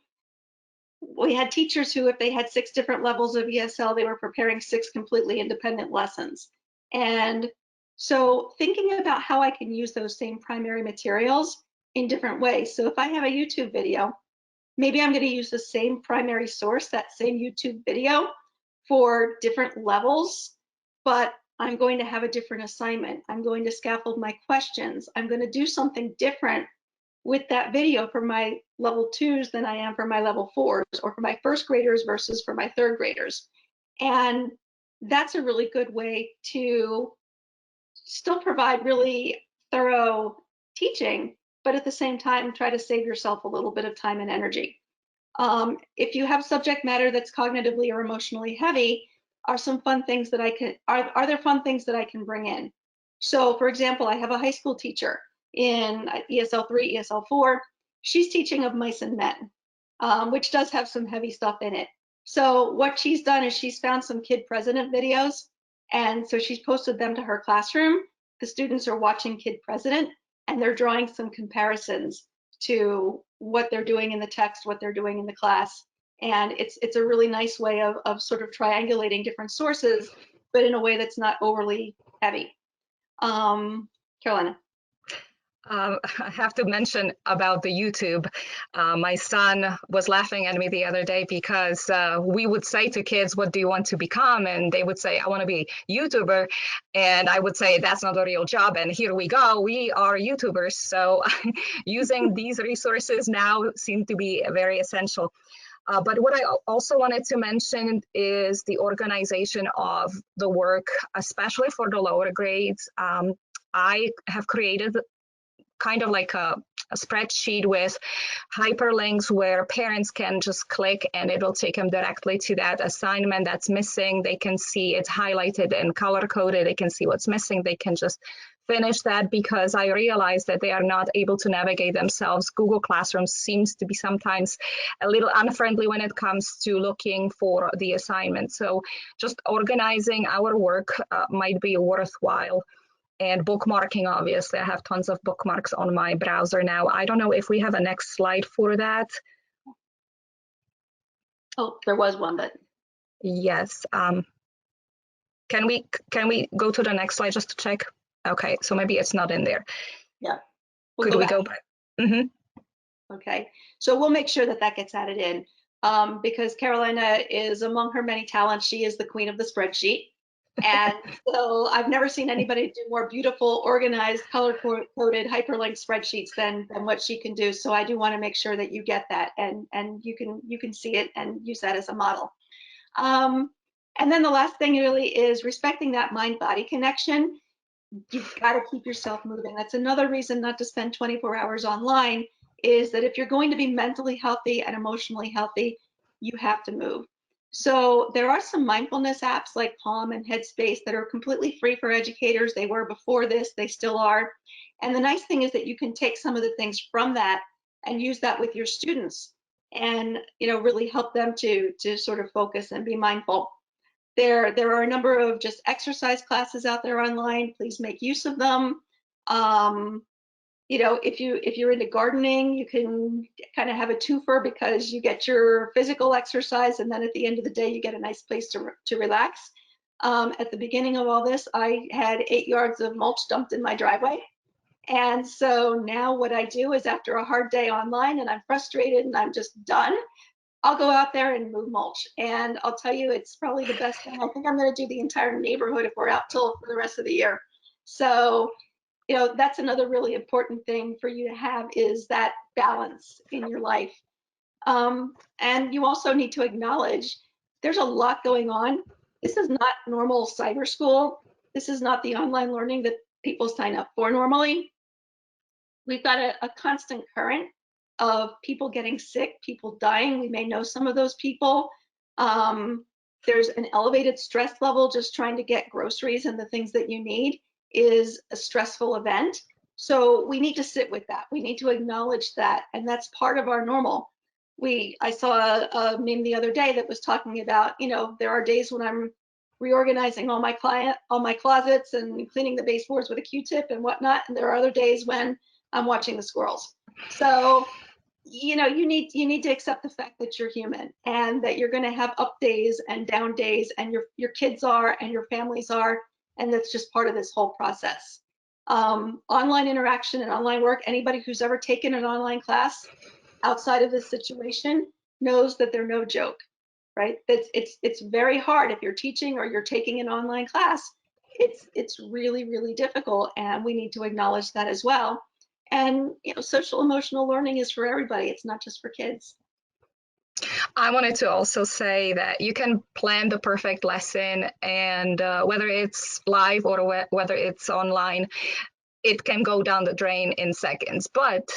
we had teachers who, if they had 6 different levels of ESL, they were preparing 6 completely independent lessons. And so thinking about how I can use those same primary materials in different ways. So if I have a YouTube video, maybe I'm going to use the same primary source, that same YouTube video, for different levels, but I'm going to have a different assignment. I'm going to scaffold my questions. I'm going to do something different with that video for my level 2s than I am for my level 4s, or for my first graders versus for my third graders. And that's a really good way to still provide really thorough teaching, but at the same time, try to save yourself a little bit of time and energy. If you have subject matter that's cognitively or emotionally heavy, are there fun things that I can bring in? So for example, I have a high school teacher in ESL 3, ESL 4. She's teaching of mice and men, which does have some heavy stuff in it. So what she's done is she's found some kid president videos, and so she's posted them to her classroom. The students are watching Kid President, and they're drawing some comparisons to what they're doing in the text, what they're doing in the class. And it's a really nice way of sort of triangulating different sources, but in a way that's not overly heavy. Carolina. I have to mention about the YouTube. My son was laughing at me the other day because we would say to kids, what do you want to become? And they would say, I want to be YouTuber. And I would say, that's not a real job. And here we go, we are YouTubers. So using these resources now seem to be very essential. But what I also wanted to mention is the organization of the work, especially for the lower grades. I have created kind of like a spreadsheet with hyperlinks where parents can just click and it'll take them directly to that assignment that's missing. They can see it's highlighted and color coded. They can see what's missing. They can just finish that, because I realize that they are not able to navigate themselves. Google Classroom seems to be sometimes a little unfriendly when it comes to looking for the assignment. So just organizing our work might be worthwhile. And bookmarking, obviously, I have tons of bookmarks on my browser now. I don't know if we have a next slide for that. Oh, there was one, but yes. Can we go to the next slide just to check? Okay, so maybe it's not in there. Yeah. Could we go back? Mm-hmm. Okay, so we'll make sure that that gets added in, because Carolina is, among her many talents, she is the queen of the spreadsheet. And so I've never seen anybody do more beautiful, organized, color-coded hyperlinked spreadsheets than what she can do. So I do want to make sure that you get that, and you can see it and use that as a model. And then the last thing really is respecting that mind-body connection. You've got to keep yourself moving. That's another reason not to spend 24 hours online, is that if you're going to be mentally healthy and emotionally healthy, you have to move. So there are some mindfulness apps like Calm and Headspace that are completely free for educators. They were before this, they still are. And the nice thing is that you can take some of the things from that and use that with your students, and really help them to sort of focus and be mindful. There are a number of just exercise classes out there online. Please make use of them. If you're into gardening, you can kind of have a twofer, because you get your physical exercise, and then at the end of the day, you get a nice place to relax. At the beginning of all this, I had 8 yards of mulch dumped in my driveway. And so now what I do is, after a hard day online and I'm frustrated and I'm just done, I'll go out there and move mulch. And I'll tell you, it's probably the best thing. I think I'm going to do the entire neighborhood if we're out till for the rest of the year. So that's another really important thing for you to have, is that balance in your life. And you also need to acknowledge there's a lot going on. This is not normal cyber school. This is not the online learning that people sign up for normally. We've got a constant current of people getting sick, people dying. We may know some of those people. There's an elevated stress level. Just trying to get groceries and the things that you need is a stressful event. So we need to sit with that. We need to acknowledge that, and that's part of our normal. I saw a meme the other day that was talking about, there are days when I'm reorganizing all my closets and cleaning the baseboards with a Q-tip and whatnot, and there are other days when I'm watching the squirrels. So you need to accept the fact that you're human, and that you're going to have up days and down days, and your kids are, and your families are, and that's just part of this whole process. Online interaction and online work, anybody who's ever taken an online class outside of this situation knows that they're no joke, right? It's very hard if you're teaching or you're taking an online class. It's really, really difficult, and we need to acknowledge that as well. And social emotional learning is for everybody. It's not just for kids. I wanted to also say that you can plan the perfect lesson, and whether it's live or whether it's online, it can go down the drain in seconds. But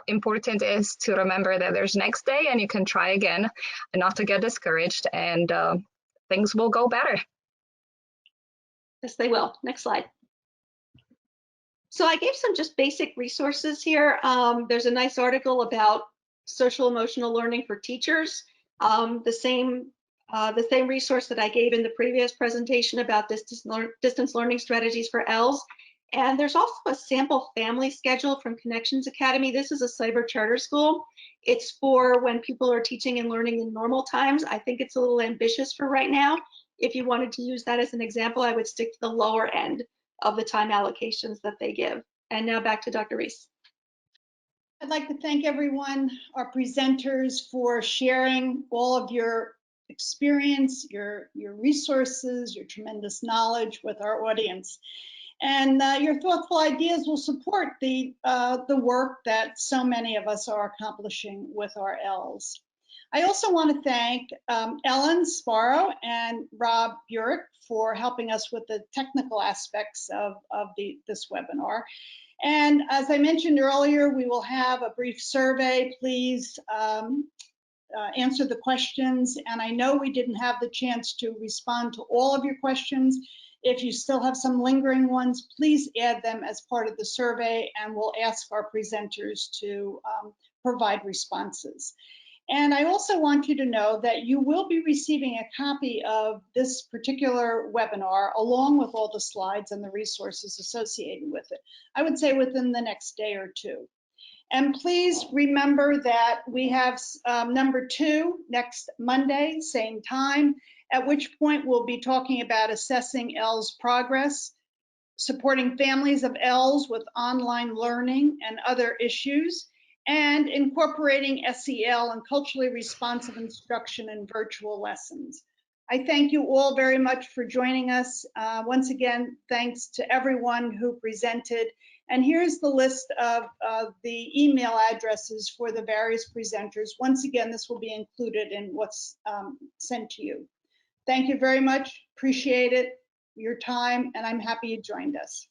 important is to remember that there's next day, and you can try again, and not to get discouraged, and things will go better. Yes, they will. Next slide. So I gave some just basic resources here. There's a nice article about social emotional learning for teachers. The same resource that I gave in the previous presentation about distance learning strategies for ELLs. And there's also a sample family schedule from Connections Academy. This is a cyber charter school. It's for when people are teaching and learning in normal times. I think it's a little ambitious for right now. If you wanted to use that as an example, I would stick to the lower end of the time allocations that they give. And now back to Dr. Reese. I'd like to thank everyone, our presenters, for sharing all of your experience, your resources, your tremendous knowledge with our audience. And your thoughtful ideas will support the work that so many of us are accomplishing with our ELLs. I also want to thank Ellen Sparrow and Rob Burek for helping us with the technical aspects of this webinar. And as I mentioned earlier, we will have a brief survey. Please answer the questions. And I know we didn't have the chance to respond to all of your questions. If you still have some lingering ones, please add them as part of the survey, and we'll ask our presenters to provide responses. And I also want you to know that you will be receiving a copy of this particular webinar along with all the slides and the resources associated with it. I would say within the next day or two. And please remember that we have number 2 next Monday, same time, at which point we'll be talking about assessing ELLs progress, supporting families of ELLs with online learning and other issues, and incorporating SEL and culturally responsive instruction in virtual lessons. I thank you all very much for joining us. Once again, thanks to everyone who presented. And here's the list of the email addresses for the various presenters. Once again, this will be included in what's sent to you. Thank you very much. Appreciate it, your time, and I'm happy you joined us.